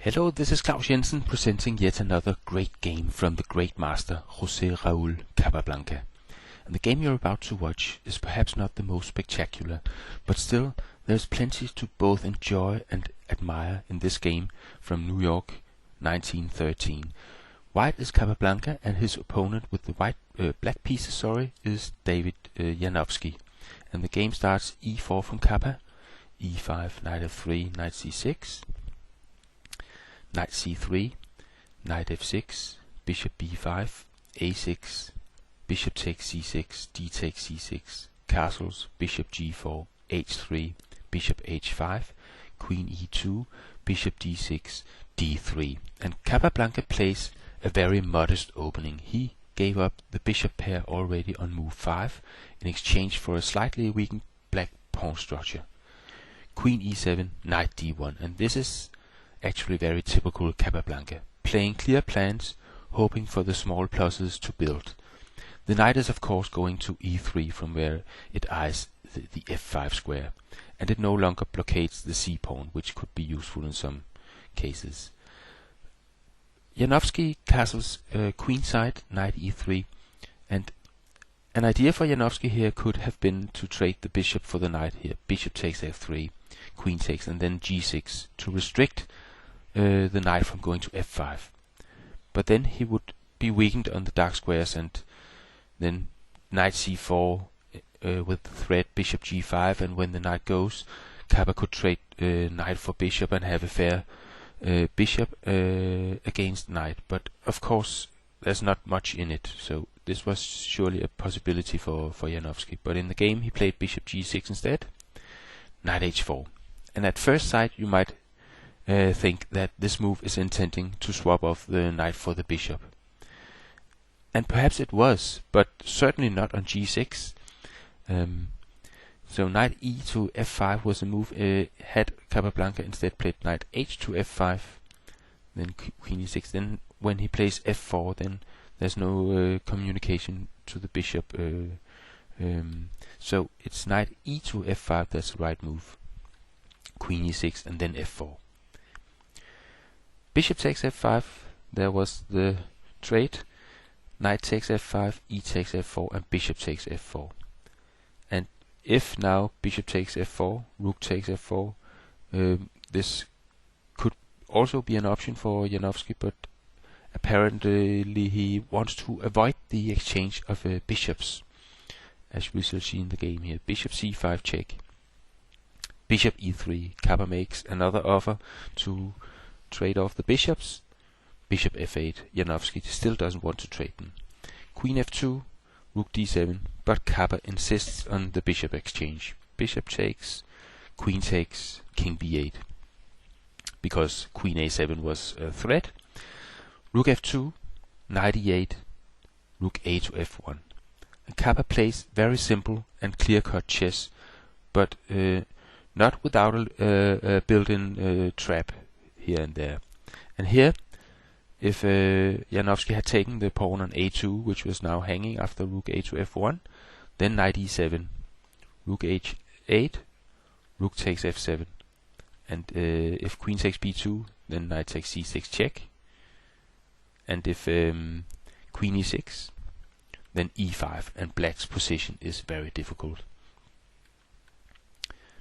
Hello, this is Claus Jensen presenting yet another great game from the great master Jose Raul Capablanca. And the game you're about to watch is perhaps not the most spectacular, but still there's plenty to both enjoy and admire in this game from New York 1913. White is Capablanca and his opponent with the black pieces is David Janowski. And the game starts e4 from Capa, e5, knight f3, knight c6, knight c3, knight f6, bishop b5, a6, bishop takes c6, d takes c6, castles, bishop g4, h3, bishop h5, queen e2, bishop d6, d3. And Capablanca plays a very modest opening. He gave up the bishop pair already on move 5 in exchange for a slightly weakened black pawn structure. Queen e7, knight d1, and this is actually very typical Capablanca, playing clear plans, hoping for the small pluses to build. The knight is of course going to e3 from where it eyes the f5 square, and it no longer blockades the c-pawn, which could be useful in some cases. Janowski castles queenside, knight e3, and an idea for Janowski here could have been to trade the bishop for the knight here. Bishop takes f3, queen takes, and then g6 to restrict the knight from going to f5. But then he would be weakened on the dark squares, and then knight c4 with the threat bishop g5, and when the knight goes, Capa could trade knight for bishop and have a fair bishop against knight. But of course there's not much in it, so this was surely a possibility for Janowski. But in the game he played bishop g6 instead, knight h4. And at first sight you might think that this move is intending to swap off the knight for the bishop. And perhaps it was, but certainly not on g6. So knight e to f5 was a move. Had Capablanca instead played knight h to f5, then queen e6. Then when he plays f4, then there's no communication to the bishop. So it's knight e to f5 that's the right move. Queen e6 and then f4. Bishop takes f5, there was the trade. Knight takes f5, e takes f4, and bishop takes f4. And if now bishop takes f4, rook takes f4, this could also be an option for Janowski, but apparently he wants to avoid the exchange of bishops, as we shall see in the game here. Bishop c5 check, bishop e3, Capa makes another offer to trade off the bishops. Bishop f8, Janowski still doesn't want to trade them. Queen f2, rook d7, but Capa insists on the bishop exchange. Bishop takes, queen takes, king b8, because queen a7 was a threat. Rook f2, knight e8, rook a to f1. And Capa plays very simple and clear-cut chess, but not without a built-in trap here and there. And here, if Janowski had taken the pawn on a2, which was now hanging after rook a to f1, then knight e7, rook h8, rook takes f7, and if queen takes b2, then knight takes c6 check, and if queen e6, then e5, and black's position is very difficult.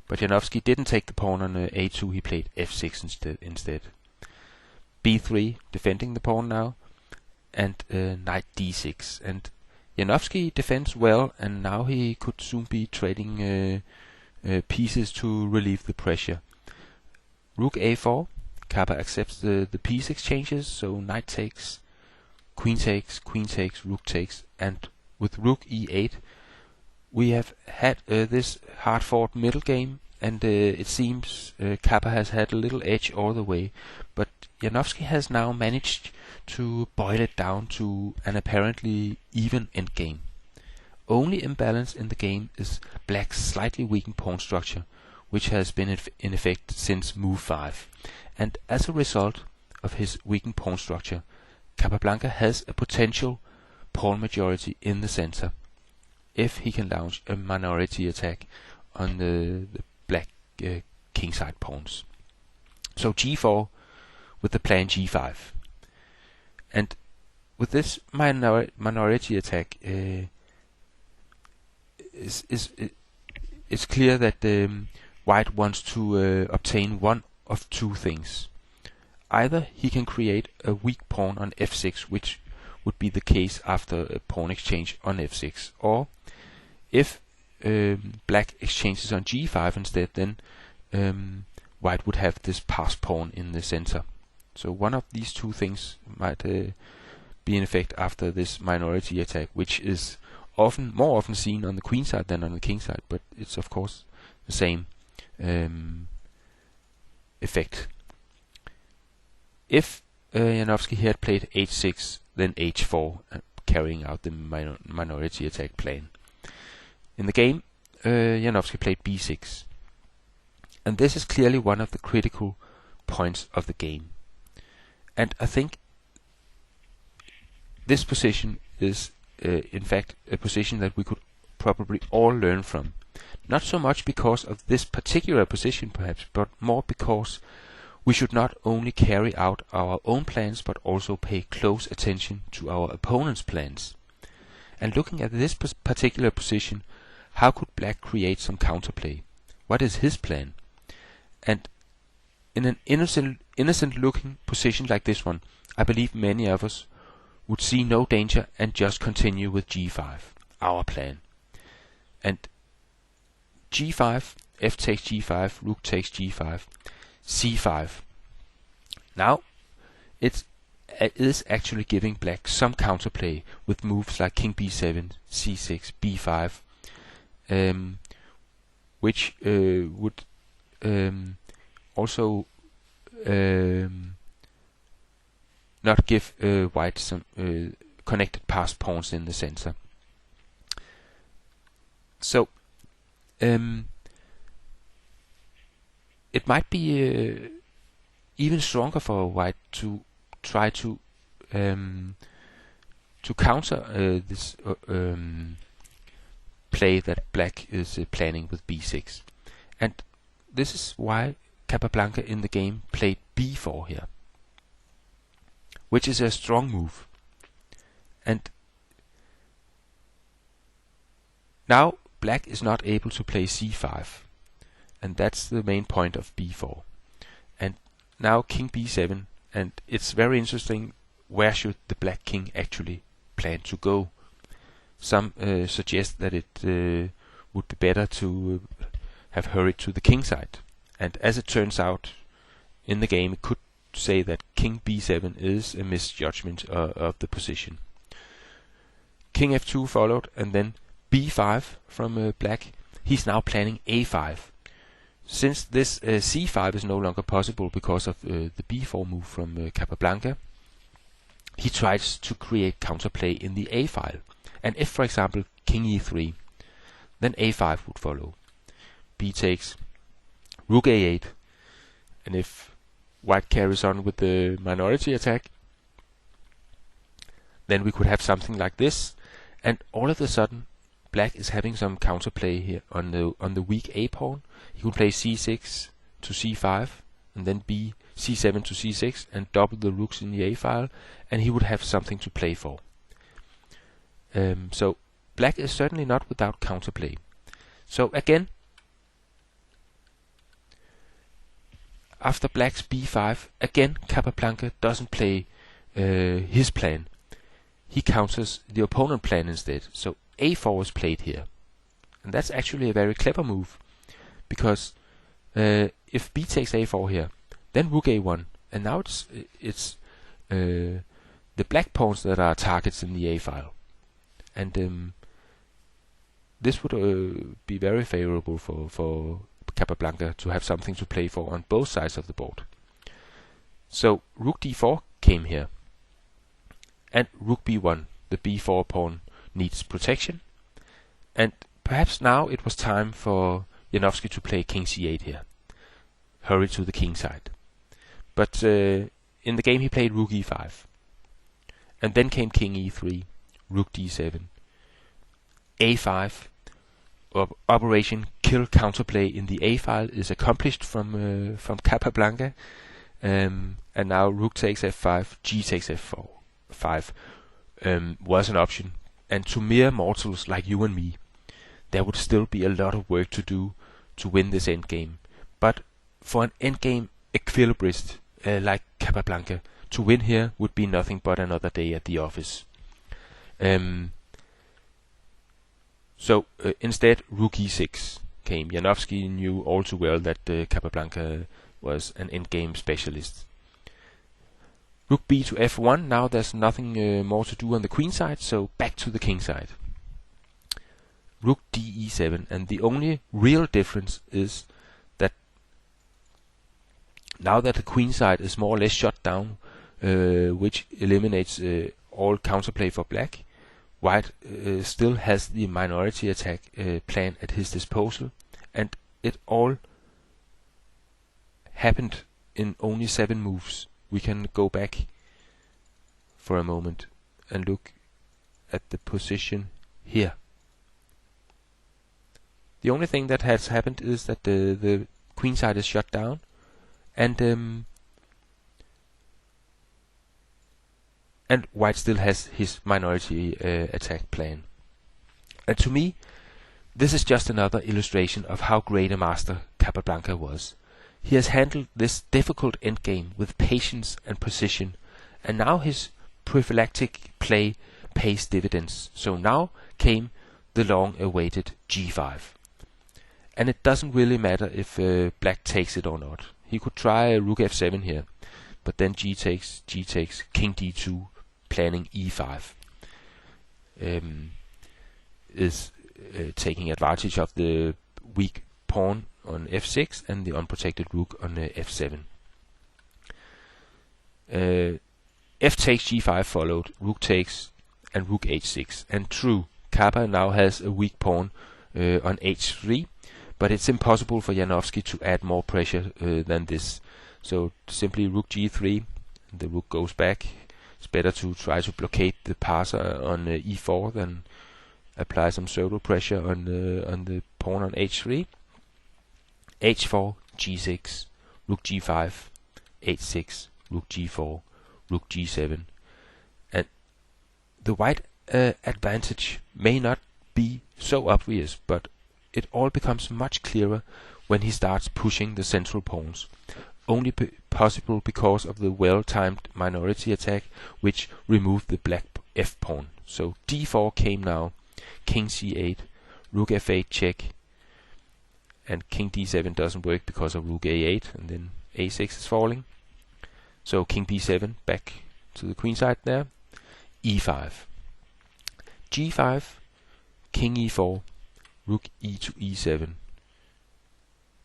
But Janowski didn't take the pawn on a2, he played f6 instead. b3, defending the pawn now, and knight d6. And Janowski defends well, and now he could soon be trading pieces to relieve the pressure. Rook a4, Capa accepts the piece exchanges, so knight takes, queen takes, rook takes, and with rook e8, we have had this hard-fought middle game, and it seems Capa has had a little edge all the way, but Janowski has now managed to boil it down to an apparently even endgame. Only imbalance in the game is black's slightly weakened pawn structure, which has been in effect since move 5, and as a result of his weakened pawn structure, Capablanca has a potential pawn majority in the center, if he can launch a minority attack on the black kingside pawns. So g4 with the plan g5. And with this minority attack, it's clear that White wants to obtain one of two things. Either he can create a weak pawn on f6, which would be the case after a pawn exchange on f6, or if Black exchanges on g5 instead, then White would have this passed pawn in the center. So one of these two things might be in effect after this minority attack, which is more often seen on the queen side than on the king side, but it's of course the same effect. If Janowski had played h6, then h4, carrying out the minority attack plan. In the game, Janowski played b6, and this is clearly one of the critical points of the game. And I think this position is in fact a position that we could probably all learn from. Not so much because of this particular position perhaps, but more because we should not only carry out our own plans, but also pay close attention to our opponent's plans. And looking at this particular position, how could Black create some counterplay? What is his plan? And in an innocent looking position like this one, I believe many of us would see no danger and just continue with g5, our plan. And g5, f takes g5, rook takes g5, c5. Now it is actually giving Black some counterplay with moves like king b7, c6, b5, which would also not give White some connected passed pawns in the center. So it might be even stronger for White to try to counter this play that Black is planning with b6. And this is why Capablanca in the game played b4 here, which is a strong move. And now Black is not able to play c5, and that's the main point of b4. And now king b7, and it's very interesting, where should the Black king actually plan to go? Some suggest that it would be better to have hurried to the king side. And as it turns out, in the game it could say that king b7 is a misjudgment of the position. King f2 followed, and then b5 from Black. He's now planning a5. Since this c5 is no longer possible because of the b4 move from Capablanca, he tries to create counterplay in the a file. And if, for example, king e3, then a5 would follow. B takes, rook a8, and if White carries on with the minority attack, then we could have something like this, and all of a sudden Black is having some counterplay here on the weak a pawn. He could play c6 to c5, and then c7 to c6, and double the rooks in the a file, and he would have something to play for. So Black is certainly not without counterplay. So again, after Black's b5, again Capablanca doesn't play his plan. He counters the opponent plan instead. So a4 is played here, and that's actually a very clever move, because if b takes a4 here, then rook a1, and now it's the black pawns that are targets in the a file, and this would be very favorable for Capablanca to have something to play for on both sides of the board. So rook d4 came here, and rook b1, the b4 pawn, needs protection, and perhaps now it was time for Janowski to play king c8 here, hurry to the king side. But in the game he played rook e5, and then came king e3, rook d7, a5. Operation kill counterplay in the a file is accomplished from Capablanca, and now rook takes f5, g takes f4, 5 was an option. And to mere mortals like you and me, there would still be a lot of work to do to win this endgame. But for an endgame equilibrist like Capablanca, to win here would be nothing but another day at the office. So instead, rook e6 came. Janowski knew all too well that Capablanca was an endgame specialist. Rook b to f1. Now there's nothing more to do on the queen side, so back to the king side. Rook d e7, and the only real difference is that now that the queen side is more or less shut down, which eliminates all counterplay for black, white still has the minority attack plan at his disposal, and it all happened in only 7 moves. We can go back for a moment and look at the position here. The only thing that has happened is that the queen side is shut down, and white still has his minority attack plan. And to me, this is just another illustration of how great a master Capablanca was. He has handled this difficult endgame with patience and precision, and now his prophylactic play pays dividends. So now came the long-awaited g5. And it doesn't really matter if black takes it or not. He could try rook f7 here, but then g takes, king d2, planning e5. Is taking advantage of the weak pawn on f6 and the unprotected rook on f7. F takes g5 followed, rook takes, and rook h6. And true, Kappa now has a weak pawn on h3, but it's impossible for Janowski to add more pressure than this. So simply rook g3, the rook goes back. It's better to try to blockade the passer on e4 than apply some pseudo pressure on the pawn on h3. h4, g6, rook g5, h6, rook g4, rook g7. And the white advantage may not be so obvious, but it all becomes much clearer when he starts pushing the central pawns. Only possible because of the well-timed minority attack, which removed the black f-pawn. So d4 came now, king c8, rook f8 check, and king d7 doesn't work because of rook a8, and then a6 is falling. So king b7, back to the queen side there, e5, g5, king e4, rook e to e7.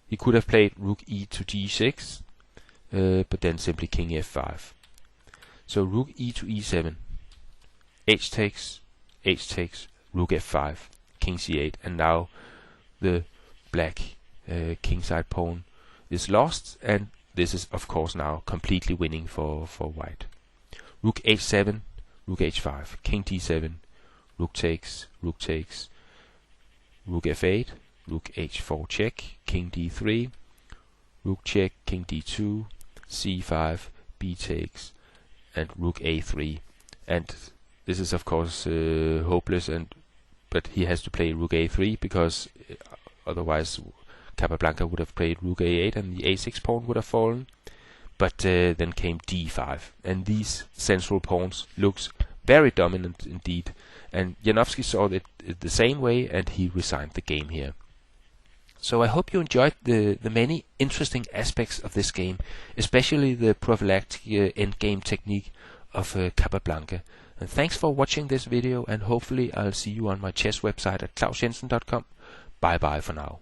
He could have played rook e to d6, but then simply king f5. So rook e to e7, h takes, rook f5, king c8, and now the black kingside pawn is lost, and this is of course now completely winning for white. Rook h7, rook h5, king d7, rook takes, rook f8, rook h4 check, king d3, rook check, king d2, c5, b takes, and rook a3. And this is of course hopeless, but he has to play rook a3 because otherwise Capablanca would have played rook a8 and the a6 pawn would have fallen. But then came d5, and these central pawns looks very dominant indeed. And Janowski saw it the same way, and he resigned the game here. So I hope you enjoyed the many interesting aspects of this game, especially the prophylactic endgame technique of Capablanca. And thanks for watching this video, and hopefully I'll see you on my chess website at klausjensen.com. Bye bye for now.